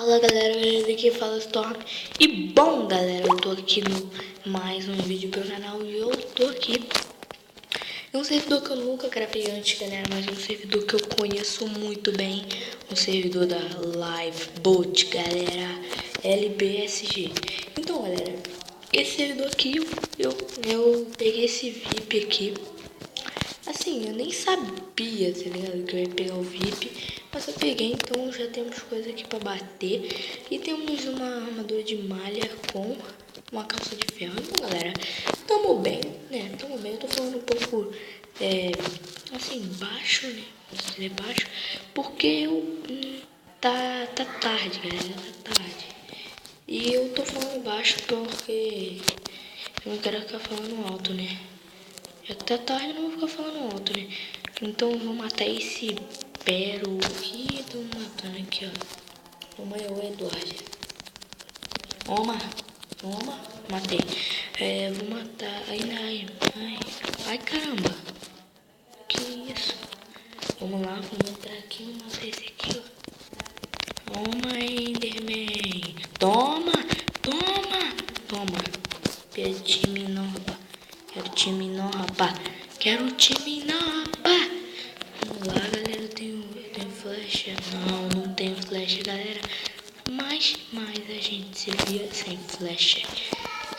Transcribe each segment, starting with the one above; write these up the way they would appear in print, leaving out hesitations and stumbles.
Fala galera, aqui fala Storm. E bom galera, eu tô aqui no mais um vídeo pro canal e eu tô aqui em um servidor que eu nunca gravei antes, galera, mas um servidor que eu conheço muito bem, um servidor da Livebot, galera, LBSG. Então galera, esse servidor aqui, eu peguei esse VIP aqui. Assim, eu nem sabia, tá ligado, que eu ia pegar o VIP, mas eu peguei, então já temos coisa aqui pra bater. E temos uma armadura de malha com uma calça de ferro. Então, galera, tamo bem, né? Tamo bem, eu tô falando um pouco, assim, baixo, né? Vou dizer baixo, porque tá tarde, galera, tá tarde. E eu tô falando baixo porque eu não quero ficar falando alto, né? Já tá tarde, não vou ficar falando alto, né? Então eu vou matar esse Pero. Ih, tô matando aqui, ó. Toma aí, o Eduardo. Toma. Matei. Vou matar. Ai, caramba. Que isso? Vamos lá, vamos entrar aqui e matar esse aqui, ó. Toma, Enderman. Toma. Quero time não, rapaz. Quero time não, rapaz. Vamos lá, galera. Eu tenho flecha. Não tenho flecha, galera. Mas a gente se via sem flecha.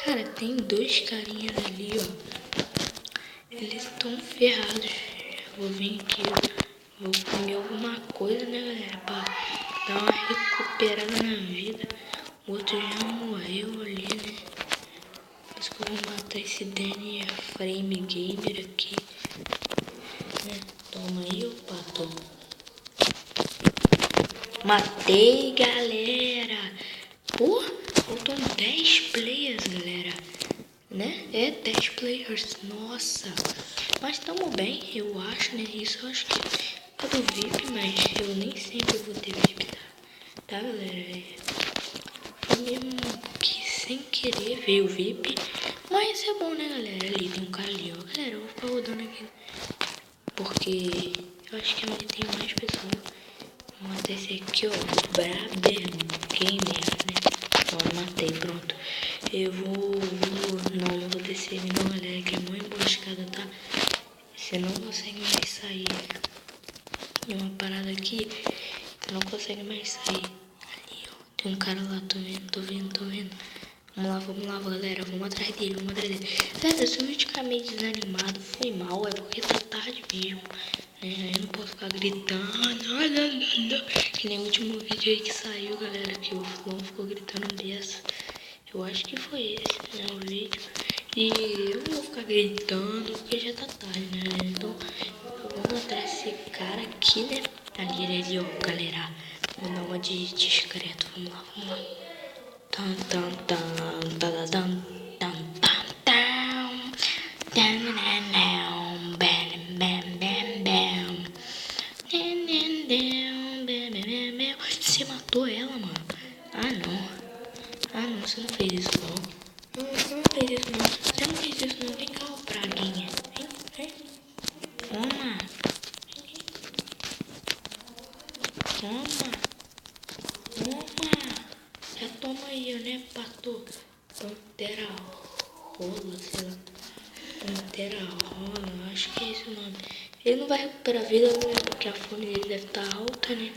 Cara, tem dois carinhas ali, ó. Eles estão ferrados. Vou vir aqui, vou comer alguma coisa, né, galera? Pra dar uma recuperada na vida. O outro já morreu ali, né? Acho que eu vou matar esse Danny Frame Gamer aqui. Toma aí, o pato. Matei, galera. Pô, faltam 10 players, galera. Né? 10 players. Nossa. Mas tamo bem, eu acho, né? Isso eu acho que é do VIP, mas eu nem sempre vou ter VIP, tá galera? Foi mesmo que sem querer veio o VIP. Mas é bom, né, galera? Ali tem um cara ali, ó. Galera, eu vou ficar rodando aqui. Porque eu acho que ali tem mais pessoas. Vou matar esse aqui, ó. Braber Gamer, né? Ó, matei, pronto. Eu não vou descer ele não, galera. Que é uma emboscada, tá? Você não consegue mais sair. Tem uma parada aqui. Você não consegue mais sair. Ali, ó. Tem um cara lá, tô vendo. Vamos lá, galera. Vamos atrás dele. Galera, se o vídeo ficar meio desanimado, foi mal. É porque tá tarde mesmo. Né? Eu não posso ficar gritando. Que nem o último vídeo aí que saiu, galera. Que o Flow ficou gritando dessa. Eu acho que foi esse, né? O vídeo. E eu não vou ficar gritando porque já tá tarde, né? Então, vamos atrás desse cara aqui, né? Ali, ó, galera. Vou dar uma de discreto. Vamos lá. Você matou ela, mano? Ah não, você não fez isso não. Você não fez isso não. Vem cá, ô praguinha. Vem. Toma. Já toma aí, né, pato? Pantera rola, sei lá. Pantera rola, acho que é esse o nome. Ele não vai recuperar a vida, né, porque a fome dele deve estar alta, né?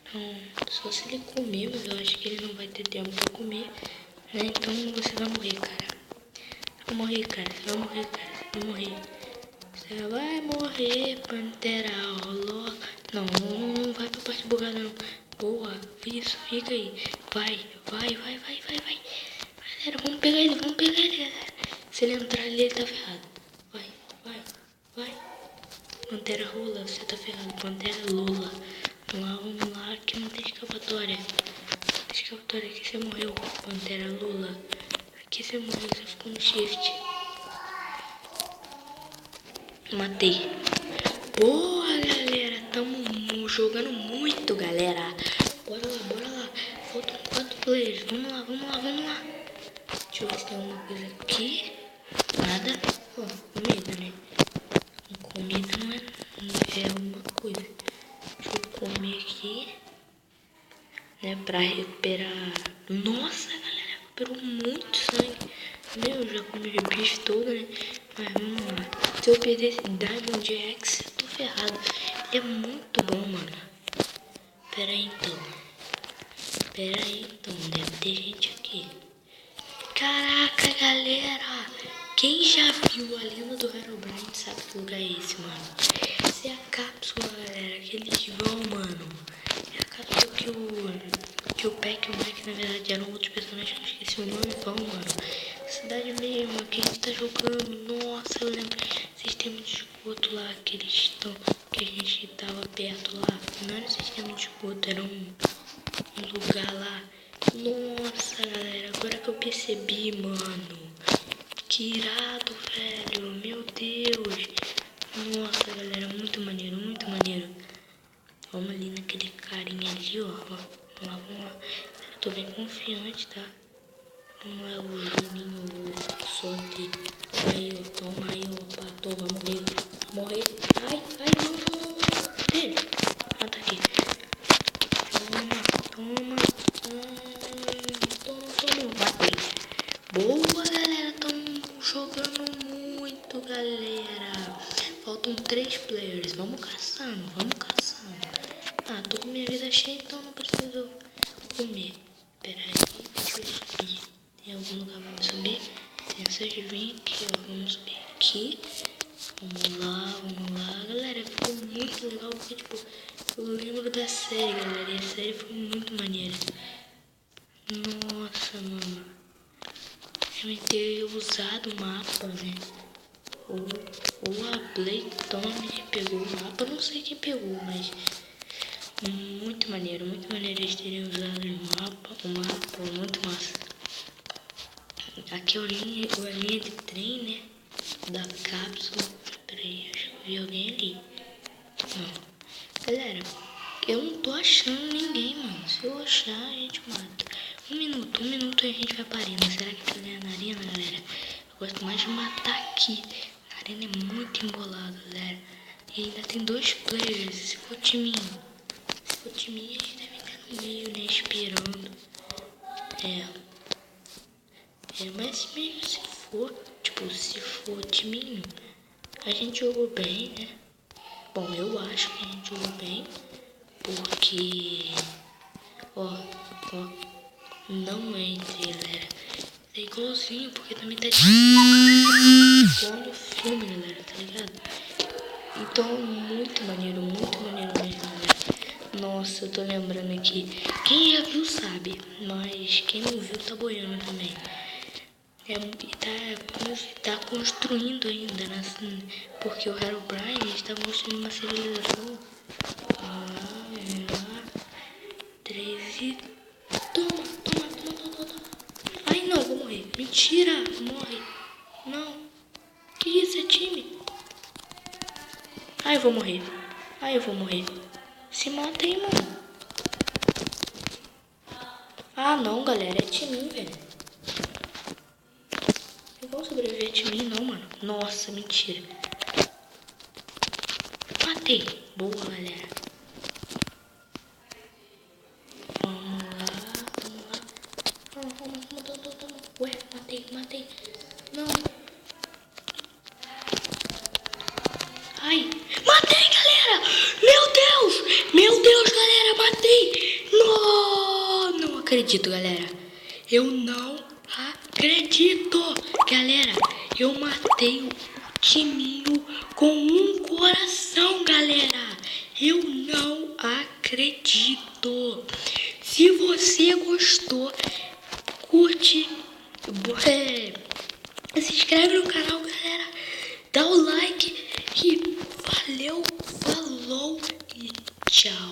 Então, só se ele comer, mas eu acho que ele não vai ter tempo pra comer, né? Então você vai morrer, cara. Você vai morrer. Você vai morrer, Pantera rola. Não vai pra parte bugada, não. Boa, isso, fica aí. Vai. Galera, vamos pegar ele, galera. Se ele entrar ali, ele tá ferrado. Vai. Pantera rola, você tá ferrado. Pantera lula. Vamos lá, que não tem escapatória. Aqui você morreu, Pantera lula. Aqui você morreu, você ficou no shift. Matei. Boa, galera. Tamo jogando muito, galera. Bora lá. Faltam 4 players. Vamos lá. Deixa eu ver se tem alguma coisa aqui. Nada. Comida, né? Comida não é alguma coisa. Deixa eu comer aqui. né, pra recuperar. Nossa, galera, recuperou muito sangue. Meu, já comi o bicho todo, né? Mas vamos lá. Se eu perder esse Diamond X, eu tô ferrado. Ele é muito bom, mano. Pera aí então, deve ter gente aqui. Caraca, galera! Quem já viu a lenda do Herobrine sabe que lugar é esse, mano. Essa é a cápsula, galera, que eles vão, mano. É a cápsula que o Peck e o Mike, na verdade, eram outros personagens que eu esqueci o nome, vão, mano. Cidade mesmo, que a gente tá jogando. Nossa, eu lembro. Sistema de esgoto lá, que eles estão, que a gente tava perto lá. Não era sistema de esgoto, era um lugar lá. Nossa, galera, agora que eu percebi, mano. Que irado, velho. Meu Deus. Nossa, galera, muito maneiro, muito maneiro. Vamos ali naquele carinha ali, ó. Vamos lá. Eu tô bem confiante, tá? Vamos lá, o Juninho, o Sorte. Aí, ó, toma aí, ó, pato, vai morrer. Morrer. Ai, não. Dele. Ah, tá aqui. Toma. Matei. Boa, galera. Tamo jogando muito, galera. Faltam 3 players. Vamos caçando. Ah, tô com minha vida cheia, então não preciso comer. Pera aí, deixa eu subir. Tem algum lugar pra subir? Tem essas vir aqui, ó. Vamos subir aqui. Vamos lá. Galera, ficou muito legal porque, tipo, eu lembro da série, galera. E a série foi muito maneira. Nossa, mano. Devem ter usado o mapa, né? Ou a Playtone pegou o mapa. Não sei quem pegou, mas... Muito maneiro eles terem usado o mapa, muito massa. Aqui é a linha de trem, né? Da cápsula. Peraí, acho que eu vi alguém ali. Não. Galera, eu não tô achando ninguém, mano. Se eu achar, a gente mata. Um minuto e a gente vai pra arena. Será que tá ganhando na arena, galera? Eu gosto mais de matar aqui. A arena é muito embolada, galera. E ainda tem 2 players. Se for timinho. O time a gente deve estar no meio, né, esperando. Mas mesmo se for timinho, a gente jogou bem, né? Bom, eu acho que a gente jogou bem, porque, ó, não entre, galera. É igualzinho, porque também tá igual no filme, galera, tá ligado? Então, muito maneiro mesmo, galera. Nossa, eu tô lembrando aqui. Quem já viu sabe, mas quem não viu tá boiando também. Tá construindo ainda, né? Porque o Herobrine está construindo uma civilização. 3 e... Toma. Ai, não, vou morrer. Mentira, morre. Não. Que isso, é time? Ai, eu vou morrer. Se mata aí, mano. Ah, não, galera. É time, velho. Não vou sobreviver a time, não, mano. Nossa, mentira. Matei. Boa, galera. Vamos lá. Toma. Ué, matei. Não. Ai, matei, galera. Meu Deus, galera, matei. Não acredito, galera. Eu não acredito. Galera, eu matei o timinho com um coração, galera. Eu não acredito. Se você gostou, curte, se inscreve no canal, galera. Dá o like e valeu, falou e tchau.